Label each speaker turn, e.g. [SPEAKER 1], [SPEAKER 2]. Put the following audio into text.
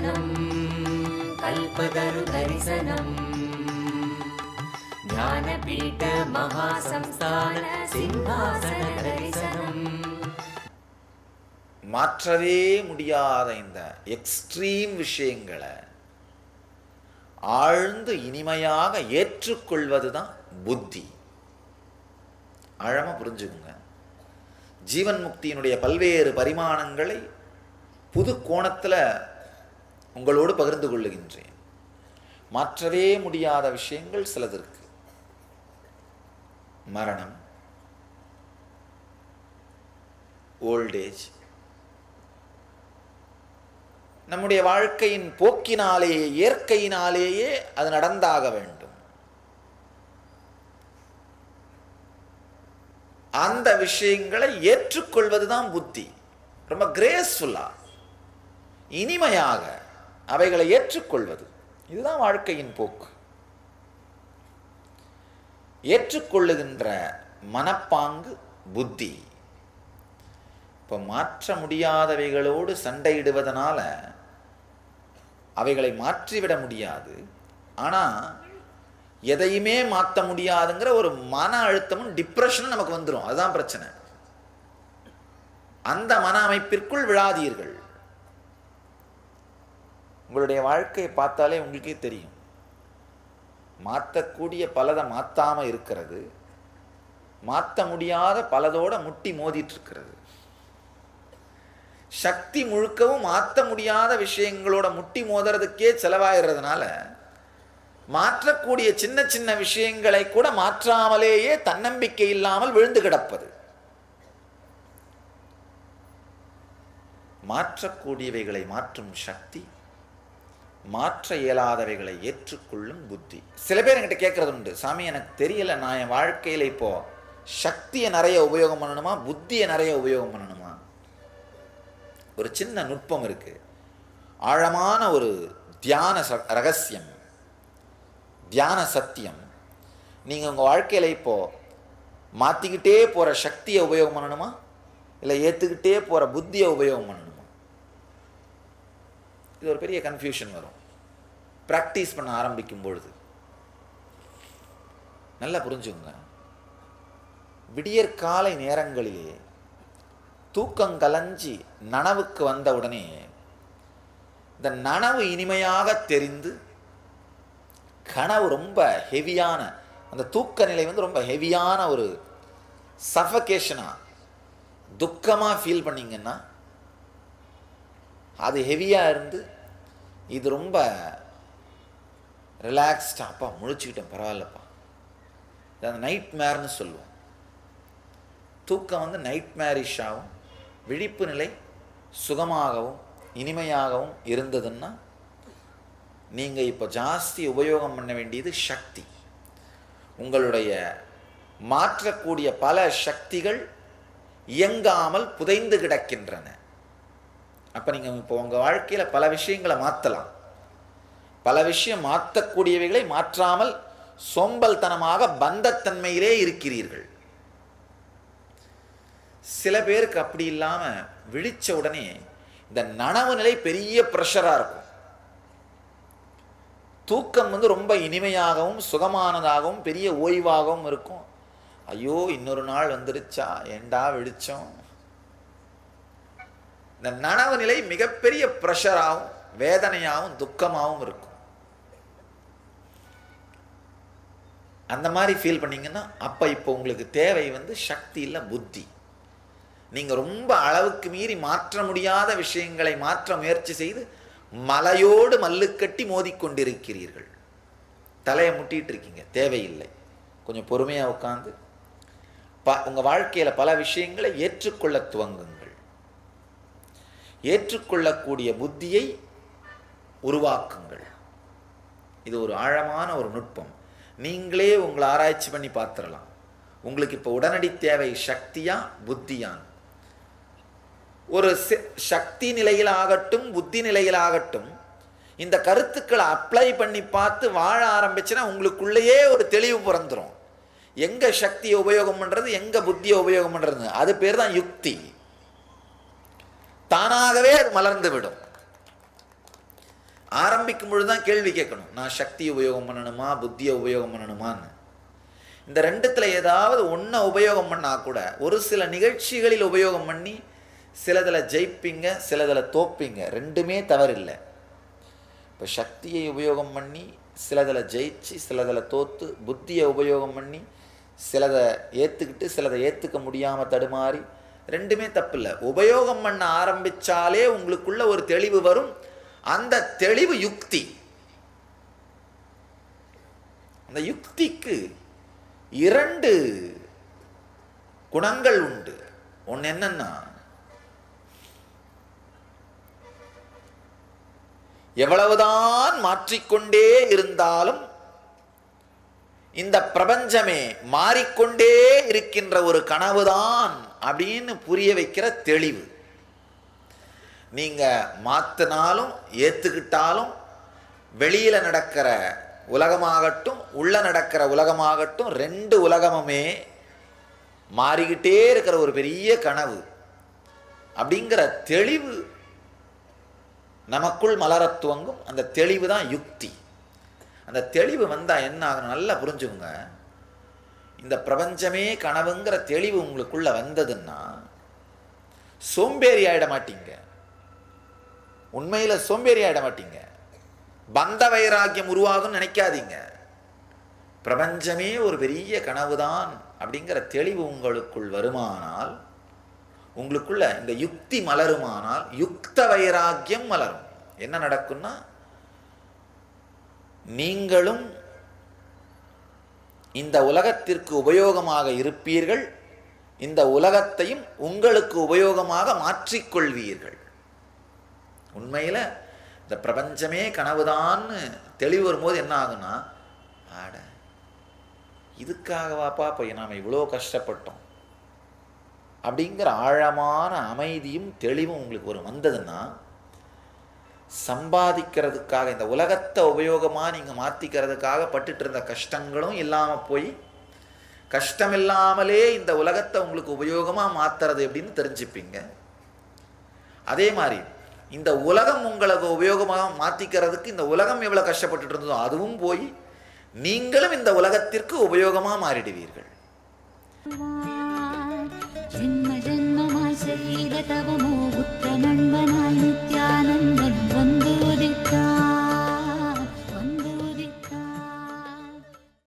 [SPEAKER 1] दर्शनम् कल्पतरु दर्शनम् ज्ञानपीठ महासंस्थान सिंहासन दर्शनम्
[SPEAKER 2] மாற்றவே முடியாத இந்த எக்ஸ்ட்ரீம் விஷயங்களை ஆழ்ந்து இனிமையாக ஏற்றுக்கொள்வதுதான் புத்தி. ஆழமா புரிஞ்சுக்குங்க. ஜீவன் முக்தியினுடைய பல்வேறு பரிமாணங்களை புது கோணத்துல உங்களோடு பகிர்ந்து கொள்ளுகின்றேன். மாற்றவே முடியாத விஷயங்கள் சிலது இருக்கு. மரணம், ஓல்டேஜ், நம்முடைய வாழ்க்கையின் போக்கினாலேயே இயற்கையினாலேயே அது நடந்தாக வேண்டும். அந்த விஷயங்களை ஏற்றுக்கொள்வதுதான் புத்தி. ரொம்ப கிரேஸ்ஃபுல்லா இனிமையாக அவைகளை ஏற்றுக்கொள்வது, இதுதான் வாழ்க்கையின் போக்கு. ஏற்றுக்கொள்ளுகின்ற மனப்பாங்கு புத்தி. இப்போ மாற்ற முடியாதவைகளோடு சண்டையிடுவதனால அவைகளை மாற்றிவிட முடியாது. ஆனால் எதையுமே மாற்ற முடியாதுங்கிற ஒரு மன அழுத்தமும் டிப்ரெஷனும் நமக்கு வந்துடும். அதுதான் பிரச்சனை. அந்த மன அமைப்பிற்குள் விழாதீர்கள். உங்களுடைய வாழ்க்கையை பார்த்தாலே உங்களுக்கே தெரியும். மாற்றக்கூடிய பலதை மாற்றாமல் இருக்கிறது, மாற்ற முடியாத பலதோட முட்டி மோதிட்டு இருக்கிறது. சக்தி முழுக்கவும் மாற்ற முடியாத விஷயங்களோட முட்டி மோதுறதுக்கே செலவாயிடுறதுனால மாற்றக்கூடிய சின்ன சின்ன விஷயங்களை கூட மாற்றாமலேயே தன்னம்பிக்கை இல்லாமல் விழுந்து கிடப்பது. மாற்றக்கூடியவைகளை மாற்றும் சக்தி, மாற்ற இயலாதவைகளை ஏற்றுக்கொள்ளும் புத்தி. சில பேர் என்கிட்ட கேட்கறது உண்டு, சாமி எனக்கு தெரியல, நான் என் வாழ்க்கையில் இப்போ சக்தியை நிறைய உபயோகம் பண்ணணுமா புத்தியை நிறைய உபயோகம் பண்ணணுமா? ஒரு சின்ன நுட்பம் இருக்கு. ஆழமான ஒரு தியான ரகசியம், தியான சத்தியம். நீங்கள் உங்கள் வாழ்க்கையில் இப்போ மாற்றிக்கிட்டே போகிற சக்தியை உபயோகம் பண்ணணுமா இல்லை ஏற்றுக்கிட்டே போகிற புத்தியை உபயோகம் பண்ணணுமா? இது ஒரு பெரிய கன்ஃபியூஷன் வரும் ப்ராக்டிஸ் பண்ண ஆரம்பிக்கும் பொழுது. நல்லா புரிஞ்சுங்க. விடியற்காலை நேரங்களிலே தூக்கம் கலஞ்சி நனவுக்கு வந்த உடனே இந்த நனவு இனிமையாக தெரிந்து கனவு ரொம்ப ஹெவியான, அந்த தூக்க நிலை வந்து ரொம்ப ஹெவியான ஒரு சஃபகேஷனா துக்கமாக ஃபீல் பண்ணிங்கன்னா அது ஹெவியாக இருந்து இது ரொம்ப ரிலாக்ஸ்டா, அப்பா முழிச்சுக்கிட்டேன் பரவாயில்லப்பா, இது அந்த நைட் மேர்னு சொல்லுவோம். தூக்கம் வந்து நைட் மேரிஷாகவும் விழிப்பு நிலை சுகமாகவும் இனிமையாகவும் இருந்ததுன்னா நீங்கள் இப்போ ஜாஸ்தி உபயோகம் பண்ண வேண்டியது சக்தி. உங்களுடைய மாற்றக்கூடிய பல சக்திகள் இயங்காமல் புதைந்து கிடக்கின்றன. அப்போ நீங்கள் இப்போ உங்கள் வாழ்க்கையில் பல விஷயங்களை மாற்றலாம். பல விஷயம் மாற்றக்கூடியவைகளை மாற்றாமல் சோம்பல்தனமாக பந்தத்தன்மையிலே இருக்கிறீர்கள். சில பேருக்கு அப்படி இல்லாமல் விழிச்ச உடனே இந்த நனவு நிலை பெரிய ப்ரெஷராக இருக்கும். தூக்கம் வந்து ரொம்ப இனிமையாகவும் சுகமானதாகவும் பெரிய ஓய்வாகவும் இருக்கும். ஐயோ இன்னொரு நாள் வந்துருச்சா, ஏண்டா விழிச்சோம். இந்த நனவு நிலை மிகப்பெரிய ப்ரெஷராகவும் வேதனையாகவும் துக்கமாகவும் இருக்கும். அந்த மாதிரி ஃபீல் பண்ணீங்கன்னா அப்போ இப்போ உங்களுக்கு தேவை வந்து சக்தி இல்லை புத்தி. நீங்கள் ரொம்ப அளவுக்கு மீறி மாற்ற முடியாத விஷயங்களை மாற்ற முயற்சி செய்து மலையோடு மல்லுக்கட்டி மோதிக்கொண்டிருக்கிறீர்கள். தலையை முட்டிகிட்டு இருக்கீங்க. தேவையில்லை. கொஞ்சம் பொறுமையாக உட்காந்து உங்கள் வாழ்க்கையில் பல விஷயங்களை ஏற்றுக்கொள்ள துவங்குங்கள். ஏற்றுக்கொள்ளக்கூடிய புத்தியை உருவாக்குங்கள். இது ஒரு ஆழமான ஒரு நுட்பம். நீங்களே உங்களை ஆராய்ச்சி பண்ணி பார்த்துடலாம். உங்களுக்கு இப்போ உடனடி தேவை சக்தியா புத்தியான்? ஒரு சக்தி நிலையிலாகட்டும் புத்தி நிலையிலாகட்டும் இந்த கருத்துக்களை அப்ளை பண்ணி பார்த்து வாழ ஆரம்பிச்சுன்னா உங்களுக்குள்ளேயே ஒரு தெளிவு பிறந்துடும். எங்க சக்தியை உபயோகம் பண்றது, எங்க புத்தியை உபயோகம் பண்றது, அது பேர் தான் யுக்தி. தானாகவே அது மலர்ந்து விடும். ஆரம்பிக்கும் பொழுது தான் கேள்வி கேட்கணும், நான் சக்தியை உபயோகம் பண்ணணுமா புத்தியை உபயோகம் பண்ணணுமான்னு. இந்த ரெண்டுத்துல ஏதாவது ஒன்றை உபயோகம் பண்ணால் கூட ஒரு சில நிகழ்ச்சிகளில் உபயோகம் பண்ணி சிலதில் ஜெயிப்பீங்க, சிலதில் தோப்பீங்க, ரெண்டுமே தவறில்லை. இப்போ சக்தியை உபயோகம் பண்ணி சிலதில் ஜெயிச்சு சிலதில் தோத்து, புத்தியை உபயோகம் பண்ணி சிலதை ஏற்றுக்கிட்டு சிலதை ஏற்றுக்க முடியாமல் தடுமாறி, ரெண்டுமே தப்பு இல்லை. உபயோகம் பண்ண ஆரம்பித்தாலே உங்களுக்குள்ள ஒரு தெளிவு வரும். அந்த தெளிவு யுக்தி. அந்த யுக்திக்கு 2 குணங்கள் உண்டு. ஒன்று என்னன்னா, எவ்வளவுதான் மாற்றிக்கொண்டே இருந்தாலும் இந்த பிரபஞ்சமே மாறிக்கொண்டே இருக்கின்ற ஒரு கனவுதான் அப்படின்னு புரிய வைக்கிற தெளிவு. நீங்க மாத்தினாலும் ஏத்துக்கிட்டாலும் வெளியில நடக்கிற உலகமாகட்டும் உள்ள நடக்கிற உலகமாகட்டும் 2 உலகமுமே மாறிக்கிட்டே இருக்கிற ஒரு பெரிய கனவு அப்படிங்கிற தெளிவு நமக்குள் மலரத் துவங்கும். அந்த தெளிவு தான் யுக்தி. அந்த தெளிவு வந்தால் என்ன ஆகணும், நல்லா புரிஞ்சுங்க. இந்த பிரபஞ்சமே கனவுங்கிற தெளிவு உங்களுக்குள்ள வந்ததுன்னா சோம்பேறி ஆயிட மாட்டீங்க. உண்மையில் சோம்பேறி ஆயிட மாட்டீங்க. பந்த வைராக்கியம் உருவாகும் நினைக்காதீங்க. பிரபஞ்சமே ஒரு பெரிய கனவுதான் அப்படிங்கிற தெளிவு உங்களுக்குள் வருமானால், உங்களுக்குள்ள இந்த யுக்தி மலருமானால் யுக்த வைராக்கியம் மலரும். என்ன நடக்கும்னா, நீங்களும் இந்த உலகத்திற்கு உபயோகமாக இருப்பீர்கள், இந்த உலகத்தையும் உங்களுக்கு உபயோகமாக மாற்றிக்கொள்வீர்கள். உண்மையில் இந்த பிரபஞ்சமே கனவுதான்னு தெளிவு வரும்போது என்ன ஆகுனா, ஆட இதுக்காகவாப்பா போய் நாம் இவ்வளோ கஷ்டப்பட்டோம் அப்படிங்கிற ஆழமான அமைதியும் தெளிவும் உங்களுக்கு ஒரு வந்ததுன்னா, சம்பாதிக்கிறதுக்காக இந்த உலகத்தை உபயோகமாக நீங்கள் மாற்றிக்கிறதுக்காக பட்டுட்டு இருந்த கஷ்டங்களும் இல்லாமல் போய், கஷ்டம் இல்லாமலே இந்த உலகத்தை உங்களுக்கு உபயோகமாக மாற்றுறது எப்படின்னு தெரிஞ்சுப்பீங்க. அதே மாதிரி இந்த உலகம் உங்களுக்கு உபயோகமாக மாற்றிக்கிறதுக்கு இந்த உலகம் எவ்வளோ கஷ்டப்பட்டுட்டு இருந்ததோ அதுவும் போய் நீங்களும் இந்த உலகத்திற்கு உபயோகமாக மாறிடுவீர்கள்.
[SPEAKER 3] ஜென்ம ஜென்மமாய் செய்த தவமோ